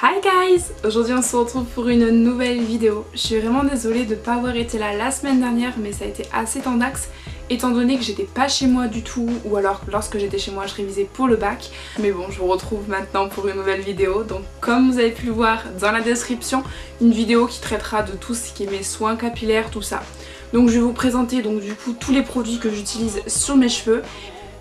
Hi guys! Aujourd'hui on se retrouve pour une nouvelle vidéo. Je suis vraiment désolée de ne pas avoir été là la semaine dernière, mais ça a été assez tendax étant donné que j'étais pas chez moi du tout, ou alors lorsque j'étais chez moi je révisais pour le bac. Mais bon, je vous retrouve maintenant pour une nouvelle vidéo. Donc comme vous avez pu le voir dans la description, une vidéo qui traitera de tout ce qui est mes soins capillaires, tout ça. Donc je vais vous présenter donc du coup tous les produits que j'utilise sur mes cheveux.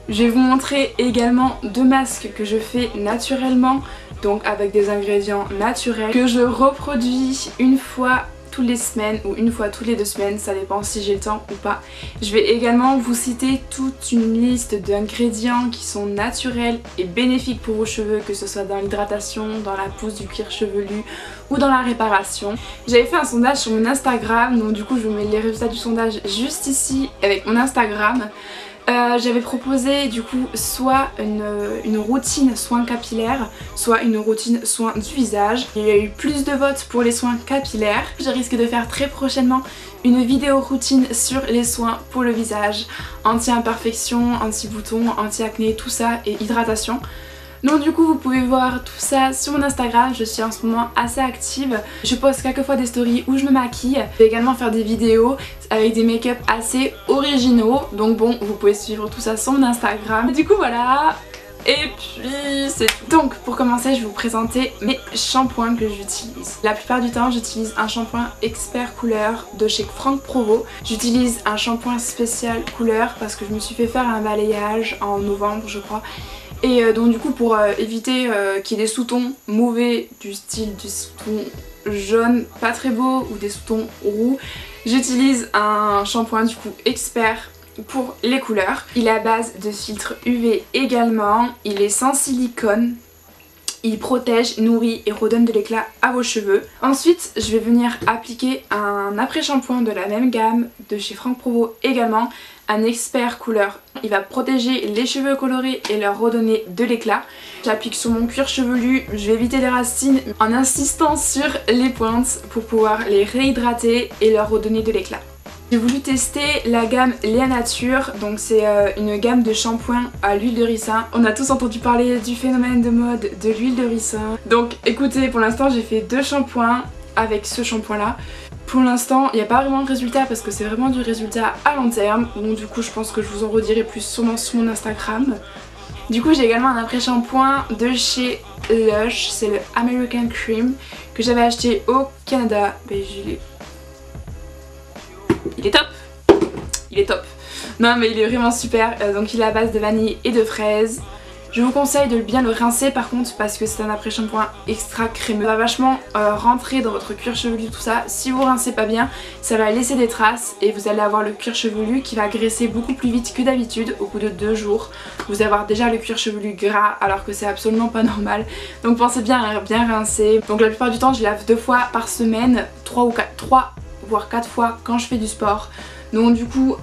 Je vais vous montrer également deux masques que je fais naturellement, donc avec des ingrédients naturels, que je reproduis une fois toutes les semaines ou une fois toutes les 2 semaines, ça dépend si j'ai le temps ou pas. Je vais également vous citer toute une liste d'ingrédients qui sont naturels et bénéfiques pour vos cheveux, que ce soit dans l'hydratation, dans la pousse du cuir chevelu ou dans la réparation. J'avais fait un sondage sur mon Instagram, donc du coup je vous mets les résultats du sondage juste ici avec mon Instagram. J'avais proposé du coup soit une routine soins capillaires, soit une routine soins du visage. Il y a eu plus de votes pour les soins capillaires. Je risque de faire très prochainement une vidéo routine sur les soins pour le visage, anti-imperfection, anti-boutons, anti-acné, tout ça, et hydratation. Donc du coup vous pouvez voir tout ça sur mon Instagram, je suis en ce moment assez active. Je poste quelquefois des stories où je me maquille. Je vais également faire des vidéos avec des make-up assez originaux. Donc bon, vous pouvez suivre tout ça sur mon Instagram. Du coup voilà. Et puis c'est tout. Donc pour commencer je vais vous présenter mes shampoings que j'utilise. La plupart du temps j'utilise un shampoing expert couleur de chez Franck Provo. J'utilise un shampoing spécial couleur parce que je me suis fait faire un balayage en novembre je crois. Et donc du coup pour éviter qu'il y ait des sous-tons mauvais du style du sous-ton jaune pas très beau ou des sous-tons roux, j'utilise un shampoing du coup expert pour les couleurs. Il est à base de filtre UV également, il est sans silicone. Il protège, nourrit et redonne de l'éclat à vos cheveux. Ensuite, je vais venir appliquer un après-shampoing de la même gamme de chez Franck Provo également, un expert couleur. Il va protéger les cheveux colorés et leur redonner de l'éclat. J'applique sur mon cuir chevelu, je vais éviter les racines en insistant sur les pointes pour pouvoir les réhydrater et leur redonner de l'éclat. J'ai voulu tester la gamme Léa Nature, donc c'est une gamme de shampoing à l'huile de ricin. On a tous entendu parler du phénomène de mode de l'huile de ricin. Donc écoutez, pour l'instant j'ai fait 2 shampoings avec ce shampoing là. Pour l'instant il n'y a pas vraiment de résultat parce que c'est vraiment du résultat à long terme. Donc du coup je pense que je vous en redirai plus sûrement sur mon Instagram. Du coup j'ai également un après-shampoing de chez Lush, c'est le American Cream que j'avais acheté au Canada. Il est top! Il est top! Non mais il est vraiment super, donc il est à base de vanille et de fraise. Je vous conseille de bien le rincer par contre parce que c'est un après-shampoing extra crémeux. Ça va vachement rentrer dans votre cuir chevelu tout ça. Si vous rincez pas bien, ça va laisser des traces et vous allez avoir le cuir chevelu qui va graisser beaucoup plus vite que d'habitude. Au bout de 2 jours, vous allez avoir déjà le cuir chevelu gras alors que c'est absolument pas normal. Donc pensez bien à bien rincer. Donc la plupart du temps je lave 2 fois par semaine, 3 voire 4 fois quand je fais du sport. Donc du coup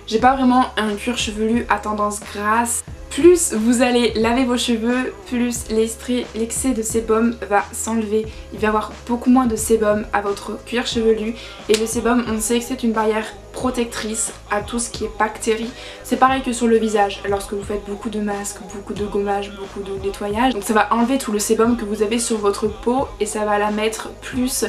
j'ai pas vraiment un cuir chevelu à tendance grasse. Plus vous allez laver vos cheveux, plus l'excès de sébum va s'enlever. Il va y avoir beaucoup moins de sébum à votre cuir chevelu. Et le sébum, on sait que c'est une barrière protectrice à tout ce qui est bactéries. C'est pareil que sur le visage, lorsque vous faites beaucoup de masques, beaucoup de gommage, beaucoup de nettoyage. Donc ça va enlever tout le sébum que vous avez sur votre peau et ça va la mettre plus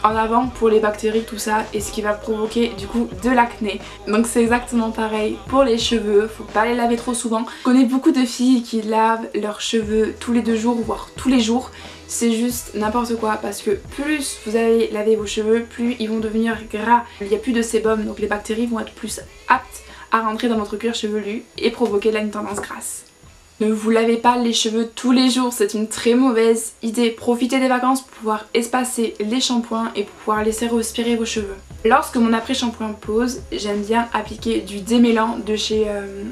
en avant pour les bactéries tout ça, et ce qui va provoquer du coup de l'acné. Donc c'est exactement pareil pour les cheveux, faut pas les laver trop souvent. Je connais beaucoup de filles qui lavent leurs cheveux tous les 2 jours voire tous les jours. C'est juste n'importe quoi parce que plus vous allez laver vos cheveux, plus ils vont devenir gras. Il n'y a plus de sébum donc les bactéries vont être plus aptes à rentrer dans votre cuir chevelu et provoquer là une tendance grasse. Ne vous lavez pas les cheveux tous les jours, c'est une très mauvaise idée. Profitez des vacances pour pouvoir espacer les shampoings et pour pouvoir laisser respirer vos cheveux. Lorsque mon après-shampoing pose, j'aime bien appliquer du démêlant de chez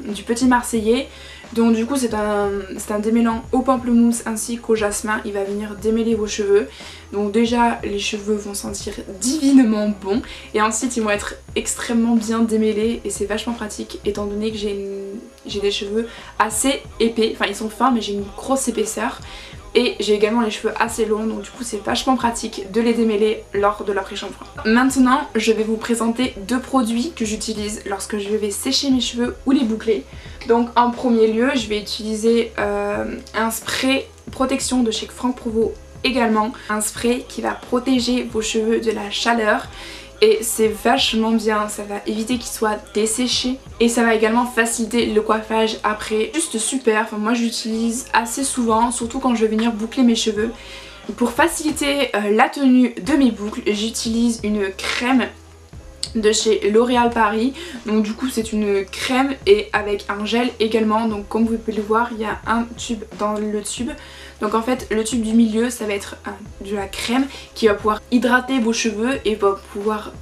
du Petit Marseillais. Donc du coup c'est un démêlant au pamplemousse ainsi qu'au jasmin, il va venir démêler vos cheveux. Donc déjà les cheveux vont sentir divinement bon et ensuite ils vont être extrêmement bien démêlés et c'est vachement pratique étant donné que j'ai des cheveux assez épais, enfin ils sont fins mais j'ai une grosse épaisseur. Et j'ai également les cheveux assez longs donc du coup c'est vachement pratique de les démêler lors de l'après-shampoing. Maintenant je vais vous présenter 2 produits que j'utilise lorsque je vais sécher mes cheveux ou les boucler. Donc en premier lieu je vais utiliser un spray protection de chez Franck Provo également un spray qui va protéger vos cheveux de la chaleur. Et c'est vachement bien, ça va éviter qu'ils soient desséchés et ça va également faciliter le coiffage après. Juste super, enfin, moi j'utilise assez souvent, surtout quand je vais venir boucler mes cheveux. Pour faciliter la tenue de mes boucles, j'utilise une crème de chez L'Oréal Paris. Donc du coup c'est une crème et avec un gel également. Donc comme vous pouvez le voir, il y a un tube dans le tube. Donc en fait le tube du milieu ça va être de la crème qui va pouvoir hydrater vos cheveux et va pouvoir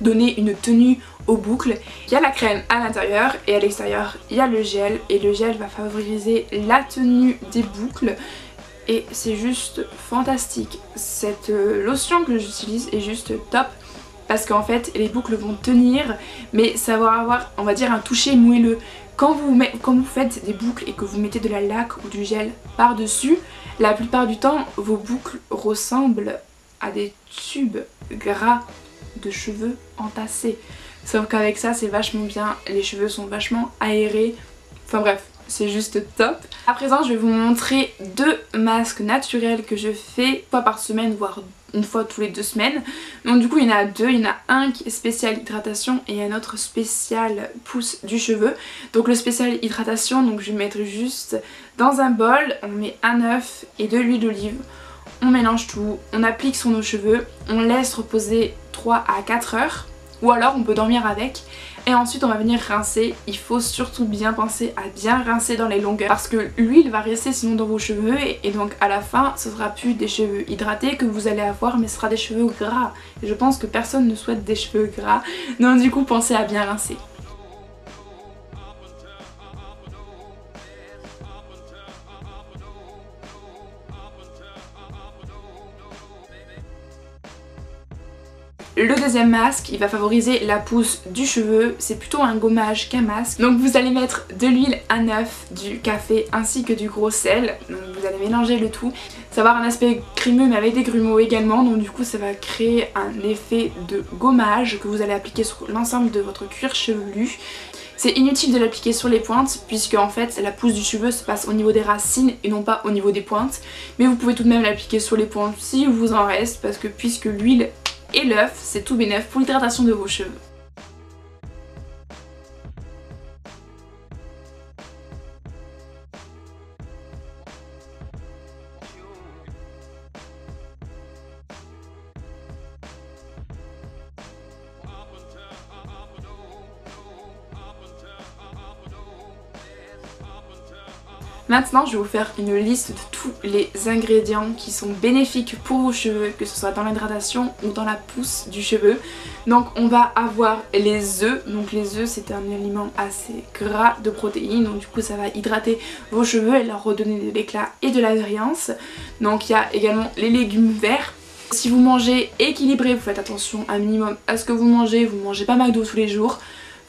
donner une tenue aux boucles. Il y a la crème à l'intérieur et à l'extérieur il y a le gel, et le gel va favoriser la tenue des boucles. Et c'est juste fantastique. Cette lotion que j'utilise est juste top parce qu'en fait les boucles vont tenir mais ça va avoir, on va dire, un toucher moelleux. Quand vous faites des boucles et que vous mettez de la laque ou du gel par dessus, la plupart du temps vos boucles ressemblent à des tubes gras de cheveux entassés. Sauf qu'avec ça c'est vachement bien, les cheveux sont vachement aérés, enfin bref, c'est juste top. À présent je vais vous montrer 2 masques naturels que je fais une fois par semaine, voire une fois tous les 2 semaines. Donc du coup il y en a 2, il y en a un qui est spécial hydratation et un autre spécial pousse du cheveu. Donc le spécial hydratation, donc je vais mettre juste dans un bol, on met un œuf et de l'huile d'olive. On mélange tout, on applique sur nos cheveux, on laisse reposer 3 à 4 heures ou alors on peut dormir avec. Et ensuite on va venir rincer. Il faut surtout bien penser à bien rincer dans les longueurs parce que l'huile va rester sinon dans vos cheveux et donc à la fin ce sera plus des cheveux hydratés que vous allez avoir, mais ce sera des cheveux gras. Et je pense que personne ne souhaite des cheveux gras, donc du coup pensez à bien rincer. Le deuxième masque, il va favoriser la pousse du cheveu, c'est plutôt un gommage qu'un masque. Donc vous allez mettre de l'huile, un œuf, du café ainsi que du gros sel. Donc vous allez mélanger le tout. Ça va avoir un aspect crémeux mais avec des grumeaux également, donc du coup ça va créer un effet de gommage que vous allez appliquer sur l'ensemble de votre cuir chevelu. C'est inutile de l'appliquer sur les pointes puisque en fait la pousse du cheveu se passe au niveau des racines et non pas au niveau des pointes. Mais vous pouvez tout de même l'appliquer sur les pointes si vous en reste, parce que puisque l'huile et l'œuf c'est tout bénef pour l'hydratation de vos cheveux. Maintenant je vais vous faire une liste de tous les ingrédients qui sont bénéfiques pour vos cheveux, que ce soit dans l'hydratation ou dans la pousse du cheveu. Donc on va avoir les œufs, donc les œufs c'est un aliment assez gras de protéines, donc du coup ça va hydrater vos cheveux et leur redonner de l'éclat et de la brillance. Donc il y a également les légumes verts. Si vous mangez équilibré, vous faites attention un minimum à ce que vous mangez pas McDo tous les jours,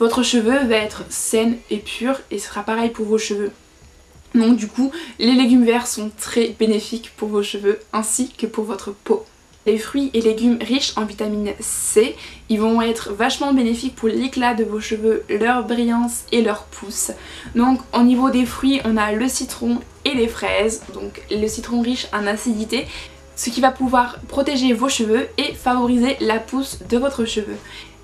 votre cheveu va être sain et pur et ce sera pareil pour vos cheveux. Donc du coup les légumes verts sont très bénéfiques pour vos cheveux ainsi que pour votre peau. Les fruits et légumes riches en vitamine C, ils vont être vachement bénéfiques pour l'éclat de vos cheveux, leur brillance et leur pousse. Donc au niveau des fruits on a le citron et les fraises, donc le citron riche en acidité, ce qui va pouvoir protéger vos cheveux et favoriser la pousse de votre cheveu.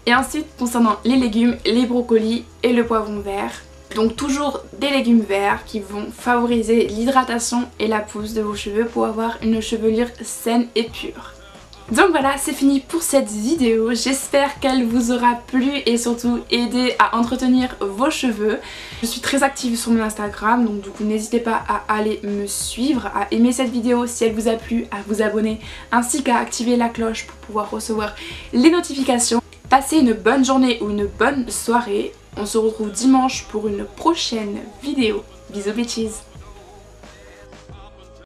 Et ensuite concernant les légumes, les brocolis et le poivron vert. Donc toujours des légumes verts qui vont favoriser l'hydratation et la pousse de vos cheveux pour avoir une chevelure saine et pure. Donc voilà, c'est fini pour cette vidéo. J'espère qu'elle vous aura plu et surtout aidé à entretenir vos cheveux. Je suis très active sur mon Instagram, donc du coup n'hésitez pas à aller me suivre, à aimer cette vidéo si elle vous a plu, à vous abonner ainsi qu'à activer la cloche pour pouvoir recevoir les notifications. Passez une bonne journée ou une bonne soirée. On se retrouve dimanche pour une prochaine vidéo. Bisous bitches!